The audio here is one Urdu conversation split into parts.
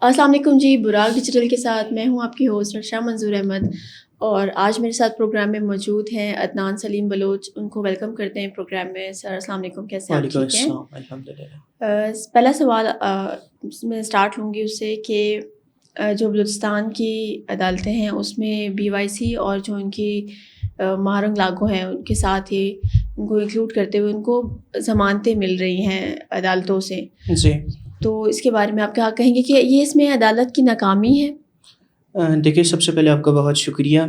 السلام علیکم جی، براق ڈیجیٹل کے ساتھ میں ہوں آپ کی ہوسٹ رشا منظور احمد، اور آج میرے ساتھ پروگرام میں موجود ہیں عدنان سلیم بلوچ. ان کو ویلکم کرتے ہیں پروگرام میں. سر السلام علیکم، کیسے آپ؟ ٹھیک ہیں؟ الحمدللہ. پہلا سوال میں اسٹارٹ لوں گی اس سے کہ جو بلوچستان کی عدالتیں ہیں اس میں بی وائی سی اور جو ان کی مہرنگ لاگو ہیں ان کے ساتھ ہی ان کو انکلوڈ کرتے ہوئے ان کو ضمانتیں مل رہی ہیں عدالتوں سے. جی، تو اس کے بارے میں آپ کیا کہیں گے کہ یہ اس میں عدالت کی ناکامی ہے؟ دیکھیے، سب سے پہلے آپ کا بہت شکریہ.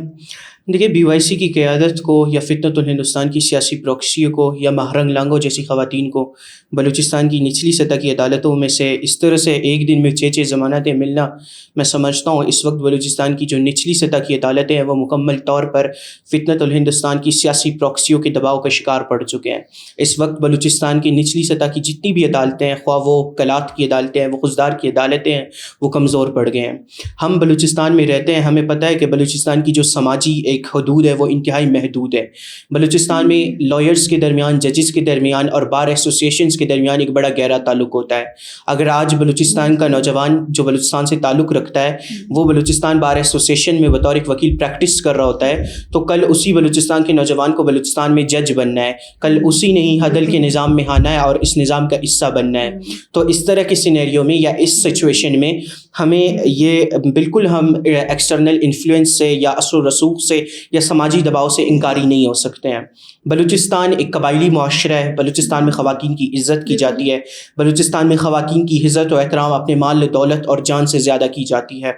دیکھیے، بی وائی سی کی قیادت کو یا فتنۃ الہندوستان کی سیاسی پروکسی کو یا مہرنگ لانگو جیسی خواتین کو بلوچستان کی نچلی سطح کی عدالتوں میں سے اس طرح سے ایک دن میں 6 ضمانتیں ملنا، میں سمجھتا ہوں اس وقت بلوچستان کی جو نچلی سطح کی عدالتیں ہیں وہ مکمل طور پر فتنۃ الہندوستان کی سیاسی پروکسیوں کے دباؤ کا شکار پڑ چکے ہیں. اس وقت بلوچستان کی نچلی سطح کی جتنی بھی عدالتیں ہیں، خواہ وہ کلات کی عدالتیں ہیں، وہ خضدار کی عدالتیں ہیں، وہ کمزور پڑ گئے ہیں. ہم بلوچستان میں رہتے ہیں، ہمیں پتہ ہے کہ بلوچستان کی جو سماجی ایک حدود ہے وہ انتہائی محدود ہے. بلوچستان میں لائرز کے درمیان، ججز کے درمیان اور بار ایسوسیشنز کے درمیان ایک بڑا گہرا تعلق ہوتا ہے. اگر آج بلوچستان کا نوجوان جو بلوچستان سے تعلق رکھتا ہے وہ بلوچستان بار ایسوسیشن میں بطور ایک وکیل پریکٹس کر رہا ہوتا ہے تو کل اسی بلوچستان کے نوجوان کو بلوچستان میں جج بننا ہے، کل اسی نے ہی عدل کے نظام میں آنا ہے اور اس نظام کا حصہ بننا ہے. تو اس طرح کے سینیریو میں یا اس سچویشن میں ہمیں یہ بالکل ہم ایکسٹرنل انفلوئنس سے یا اثر و رسوخ سے یا سماجی دباؤ سے انکاری نہیں ہو سکتے ہیں. بلوچستان ایک قبائلی معاشرہ ہے. بلوچستان میں خواتین کی عزت کی جاتی ہے. بلوچستان میں خواتین کی عزت و احترام اپنے مال، دولت اور جان سے زیادہ کی جاتی ہے.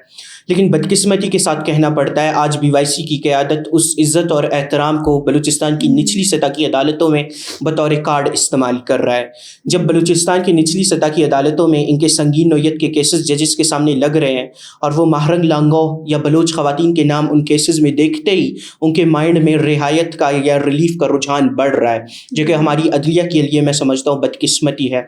لیکن بدقسمتی کے ساتھ کہنا پڑتا ہے آج بی وائی سی کی قیادت اس عزت اور احترام کو بلوچستان کی نچلی سطح کی عدالتوں میں بطور کارڈ استعمال کر رہا ہے. جب بلوچستان کی نچلی سطح کی عدالتوں میں ان کے سنگین نوعیت کے کیسز ججز کے سامنے لگ رہے ہیں اور وہ مہرنگ لانگو یا بلوچ خواتین کے نام ان کیسز میں دیکھتے ہی ان کے مائنڈ میں رہائیت کا یا ریلیف کا رجحان بڑھ رہا ہے، جو کہ ہماری عدلیہ کے لیے میں سمجھتا ہوں بدقسمتی ہے.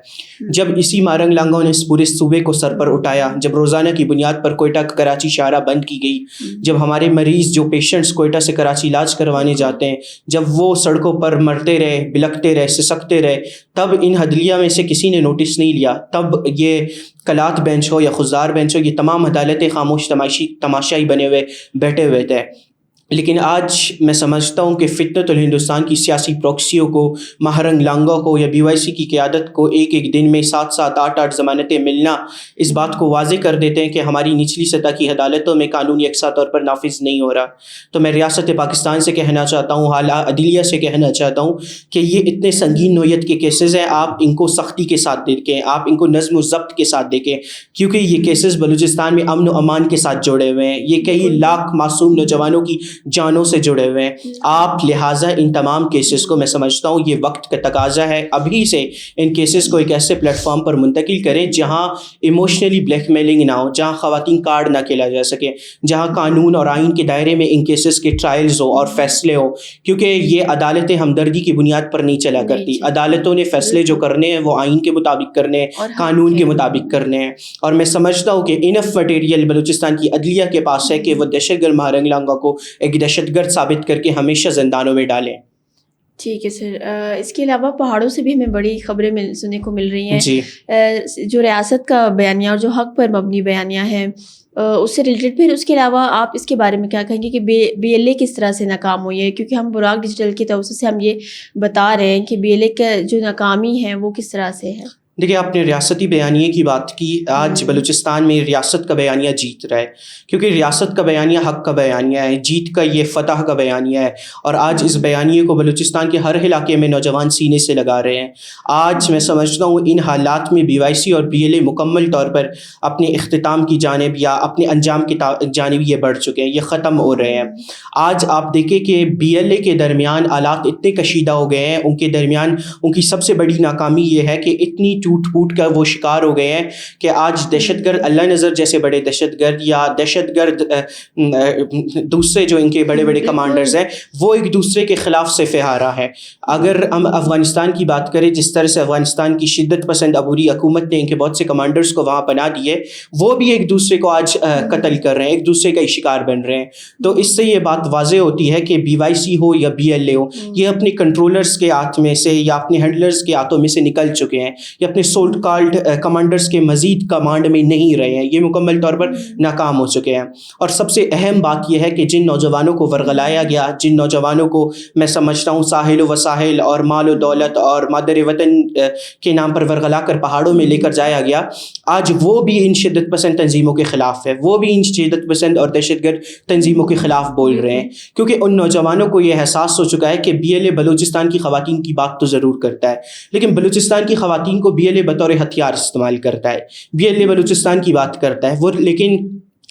جب اسی مہرنگ لانگوں نے اس پورے صوبے کو سر پر اٹھایا، جب روزانہ کی بنیاد پر کوئٹہ کراچی شاہراہ بند کی گئی، جب ہمارے مریض جو پیشنٹس کوئٹہ سے کراچی علاج کروانے جاتے ہیں جب وہ سڑکوں پر مرتے رہے، بلکتے رہے، سسکتے رہے، تب ان عدلیہ میں سے کسی نے نوٹس نہیں لیا. تب یہ کلات بینچ ہو یا خضدار بینچ ہو، یہ تمام عدالتیں خاموش تماشائی بنے ہوئے بیٹھے ہوئے تھے. لیکن آج میں سمجھتا ہوں کہ فتنۃ الہندوستان کی سیاسی پروکسیوں کو، مہرنگ لانگوں کو یا بی وائی سی کی قیادت کو ایک ایک دن میں 7 8 ضمانتیں ملنا اس بات کو واضح کر دیتے ہیں کہ ہماری نچلی سطح کی عدالتوں میں قانون یکساں طور پر نافذ نہیں ہو رہا. تو میں ریاست پاکستان سے کہنا چاہتا ہوں، اعلیٰ عدلیہ سے کہنا چاہتا ہوں کہ یہ اتنے سنگین نوعیت کے کیسز ہیں، آپ ان کو سختی کے ساتھ دیکھیں، آپ ان کو نظم و ضبط کے ساتھ دیکھیں، کیونکہ یہ کیسز بلوچستان میں امن و امان کے ساتھ جڑے ہوئے ہیں. یہ کئی لاکھ معصوم نوجوانوں کی جانوں سے جڑے ہوئے ہیں. آپ لہٰذا ان تمام کیسز کو، میں سمجھتا ہوں یہ وقت کا تقاضا ہے، ابھی سے ان کیسز کو ایک ایسے پلیٹ فارم پر منتقل کریں جہاں ایموشنلی بلیک میلنگ نہ ہو، جہاں خواتین کارڈ نہ کھیلا جا سکے، جہاں قانون اور آئین کے دائرے میں ان کیسز کے ٹرائلز ہو اور فیصلے ہو. کیونکہ یہ عدالتیں ہمدردی کی بنیاد پر نہیں چلا کرتی. عدالتوں نے فیصلے جو کرنے ہیں وہ آئین کے مطابق کرنے ہیں، قانون کے مطابق کرنے ہیں. اور میں سمجھتا ہوں کہ انف مٹیریل بلوچستان کی عدلیہ کے پاس ہے کہ وہ دہشت گرد مہرنگ لانگوں کو ایک دہشت گرد ثابت کر کے ہمیشہ زندانوں میں ڈالیں. ٹھیک ہے سر. اس کے علاوہ پہاڑوں سے بھی ہمیں بڑی خبریں سننے کو مل رہی ہیں. جی، جو ریاست کا بیانیہ اور جو حق پر مبنی بیانیہ ہے اس سے ریلیٹڈ، پھر اس کے علاوہ آپ اس کے بارے میں کیا کہیں گے کہ بی ایل اے کس طرح سے ناکام ہوئی ہے؟ کیونکہ ہم براق ڈیجیٹل کی توسط سے ہم یہ بتا رہے ہیں کہ بی ایل اے کا جو ناکامی ہے وہ کس طرح سے ہے. دیکھیے، آپ نے ریاستی بیانیے کی بات کی. آج بلوچستان میں ریاست کا بیانیہ جیت رہا ہے، کیونکہ ریاست کا بیانیہ حق کا بیانیہ ہے، جیت کا یہ فتح کا بیانیہ ہے. اور آج اس بیانیے کو بلوچستان کے ہر علاقے میں نوجوان سینے سے لگا رہے ہیں. آج میں سمجھتا ہوں ان حالات میں بی وائی سی اور بی ایل اے مکمل طور پر اپنے اختتام کی جانب یا اپنے انجام کی جانب یہ بڑھ چکے ہیں، یہ ختم ہو رہے ہیں. آج آپ دیکھیں کہ بی ایل اے کے درمیان حالات اتنے کشیدہ ہو گئے ہیں، ان کے درمیان ان کی سب سے بڑی ناکامی یہ ہے کہ اتنی ٹوٹ پھوٹ کا وہ شکار ہو گئے ہیں کہ آج دہشت گرد اللہ نظر جیسے بڑے دہشت گرد یا دہشت گرد دوسرے جو ان کے بڑے بڑے کمانڈرز ہیں وہ ایک دوسرے کے خلاف صف ہارا ہے. اگر ہم افغانستان کی بات کریں، جس طرح سے افغانستان کی شدت پسند عبوری حکومت نے ان کے بہت سے کمانڈرز کو وہاں پناہ دی ہے، وہ بھی ایک دوسرے کو آج قتل کر رہے ہیں، ایک دوسرے کا شکار بن رہے ہیں. تو اس سے یہ بات واضح ہوتی ہے کہ بی وائی سی ہو یا بی ایل اے ہو، یہ اپنے کنٹرولرز کے ہاتھ میں سے یا اپنے ہینڈلرز کے ہاتھوں میں سے نکل چکے ہیں، یہ اپنے اپنے سولٹ کالڈ کمانڈرز کے مزید کمانڈ میں نہیں رہے ہیں، یہ مکمل طور پر ناکام ہو چکے ہیں. اور سب سے اہم بات یہ ہے کہ جن نوجوانوں کو ورغلایا گیا، جن نوجوانوں کو میں سمجھتا ہوں ساحل و وساحل اور مال و دولت اور مادر وطن کے نام پر ورغلا کر پہاڑوں میں لے کر جایا گیا، آج وہ بھی ان شدت پسند تنظیموں کے خلاف ہے، وہ بھی ان شدت پسند اور دہشت گرد تنظیموں کے خلاف بول رہے ہیں، کیونکہ ان نوجوانوں کو یہ احساس ہو چکا ہے کہ بی ایل اے بلوچستان کی خواتین کی بات تو ضرور کرتا ہے، لیکن بلوچستان کی خواتین کو بی ایل اے بطور ہتھیار استعمال کرتا ہے. بی ایل اے بلوچستان کی بات کرتا ہے وہ، لیکن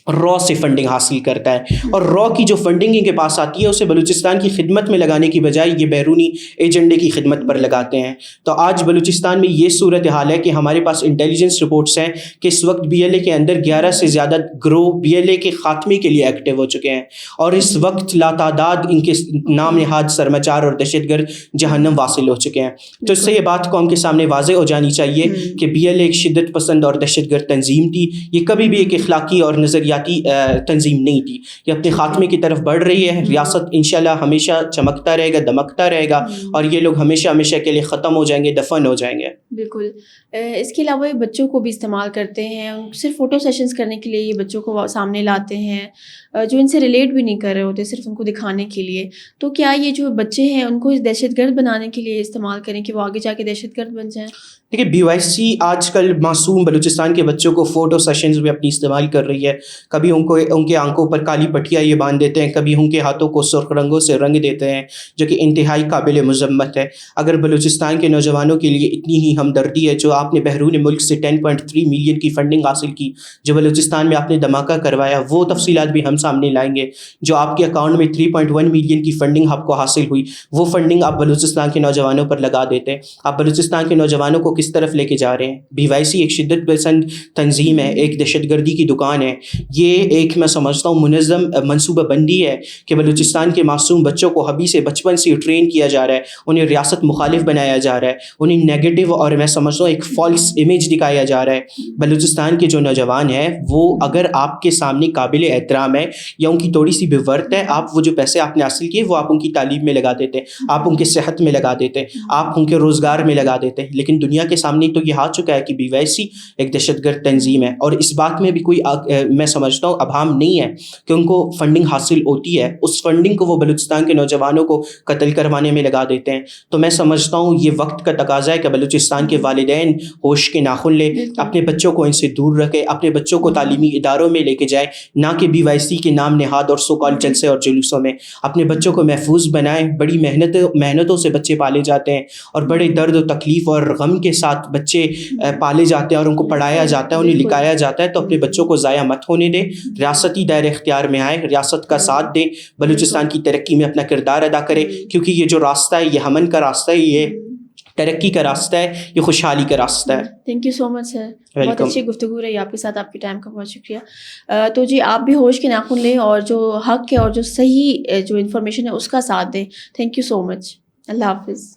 را سے فنڈنگ حاصل کرتا ہے، اور را کی جو فنڈنگ ان کے پاس آتی ہے اسے بلوچستان کی خدمت میں لگانے کی بجائے یہ بیرونی ایجنڈے کی خدمت پر لگاتے ہیں. تو آج بلوچستان میں یہ صورتحال ہے کہ ہمارے پاس انٹیلیجنس رپورٹس ہیں کہ اس وقت بی ایل اے کے اندر 11 سے زیادہ گروہ بی ایل اے کے خاتمے کے لیے ایکٹیو ہو چکے ہیں، اور اس وقت لاتعداد ان کے نام نہاد سرمچار اور دہشت گرد جہنم واصل ہو چکے ہیں. تو اس سے یہ بات قوم کے سامنے واضح ہو جانی چاہیے کہ بی ایل اے ایک شدت پسند اور دہشت گرد تنظیم تھی، یہ کبھی بھی ایک اخلاقی اور نظریاتی تنظیم نہیں تھی، یہ اپنے خاتمے کی طرف بڑھ رہی ہے. ریاست انشاءاللہ ہمیشہ چمکتا رہے گا، دمکتا رہے گا، اور یہ لوگ ہمیشہ ہمیشہ کے لیے ختم ہو جائیں گے، دفن ہو جائیں گے. بالکل. اس کے علاوہ بچوں کو بھی استعمال کرتے ہیں، صرف فوٹو سیشنز کرنے کے لیے یہ بچوں کو سامنے لاتے ہیں جو ان سے ریلیٹ بھی نہیں کر رہے ہوتے، صرف ان کو دکھانے کے لیے. تو کیا یہ جو بچے ہیں ان کو دہشت گرد بنانے کے لیے استعمال کریں کہ وہ آگے جا کے دہشت گرد بن جائیں؟ دیکھیے بی وائی سی آج کل معصوم بلوچستان کے بچوں کو فوٹو سیشنز میں اپنی استعمال کر رہی ہے. کبھی ان کے آنکھوں پر کالی پٹیاں یہ باندھ دیتے ہیں، کبھی ان کے ہاتھوں کو سرخ رنگوں سے رنگ دیتے ہیں، جو کہ انتہائی قابل مذمت ہے. اگر بلوچستان کے نوجوانوں کے لیے اتنی ہی ہمدردی ہے، جو آپ نے بیرون ملک سے 10.3 ملین کی فنڈنگ حاصل کی، جو بلوچستان میں آپ نے دھماکہ کروایا، وہ تفصیلات بھی ہم سامنے لائیں گے. جو آپ کے اکاؤنٹ میں 3.1 ملین کی فنڈنگ آپ کو حاصل ہوئی، وہ فنڈنگ آپ بلوچستان کے نوجوانوں پر لگا دیتے ہیں. آپ بلوچستان کے نوجوانوں کو کس طرف لے کے جا رہے ہیں؟ بی وائی سی ایک شدت پسند تنظیم ہے، ایک دہشت گردی کی دکان ہے. یہ ایک میں سمجھتا ہوں منظم منصوبہ بندی ہے کہ بلوچستان کے معصوم بچوں کو ابھی سے بچپن سے ٹرین کیا جا رہا ہے، انہیں ریاست مخالف بنایا جا رہا ہے، انہیں نیگیٹو اور میں سمجھتا ہوں ایک فالس امیج دکھایا جا رہا ہے. بلوچستان کے جو نوجوان ہیں وہ اگر آپ کے سامنے قابل احترام ہے یا ان کی تھوڑی سی بے ورت ہے، آپ وہ جو پیسے آپ نے حاصل کیے وہ آپ ان کی تعلیم میں لگا دیتے ہیں، آپ ان کے صحت میں لگا دیتے ہیں، آپ ان کے روزگار میں لگا دیتے ہیں. لیکن دنیا کے سامنے تو یہ آ چکا ہے کہ بی وائی سی ایک دہشت گرد تنظیم ہے، اور اس بات میں بھی کوئی میں سمجھتا ہوں ابہام نہیں ہے کہ ان کو فنڈنگ حاصل ہوتی ہے. اس فنڈنگ کو وہ بلوچستان کے نوجوانوں کو قتل کروانے میں لگا دیتے ہیں. تو میں سمجھتا ہوں یہ وقت کا تقاضا ہے کہ بلوچستان کے والدین ہوش کے ناخن لے، اپنے بچوں کو ان سے دور رکھے، اپنے بچوں کو تعلیمی اداروں میں لے کے جائے، نہ کہ بی وائی سی کے نام نہاد اور سو کال جلسے اور جلوسوں میں. اپنے بچوں کو محفوظ بنائیں. بڑی محنتوں سے بچے پالے جاتے ہیں، اور بڑے درد و تکلیف اور غم کے ساتھ بچے پالے جاتے ہیں، اور ان کو پڑھایا جاتا ہے، انہیں لکھایا جاتا ہے. تو اپنے بچوں کو ضائع مت ہونے دیں، ریاستی دائر اختیار میں آئیں، ریاست کا ساتھ دیں، بلوچستان کی ترقی میں اپنا کردار ادا کریں، کیونکہ یہ جو راستہ ہے یہ امن کا راستہ ہے، یہ ترقی کا راستہ ہے، یہ خوشحالی کا راستہ ہے. تھینک یو سو مچ سر، بہت اچھی گفتگو رہی آپ کے ساتھ، آپ کے ٹائم کا بہت شکریہ. تو جی آپ بھی ہوش کے ناخن لیں اور جو حق ہے اور جو صحیح جو انفارمیشن ہے اس کا ساتھ دیں. تھینک یو سو مچ. اللہ حافظ.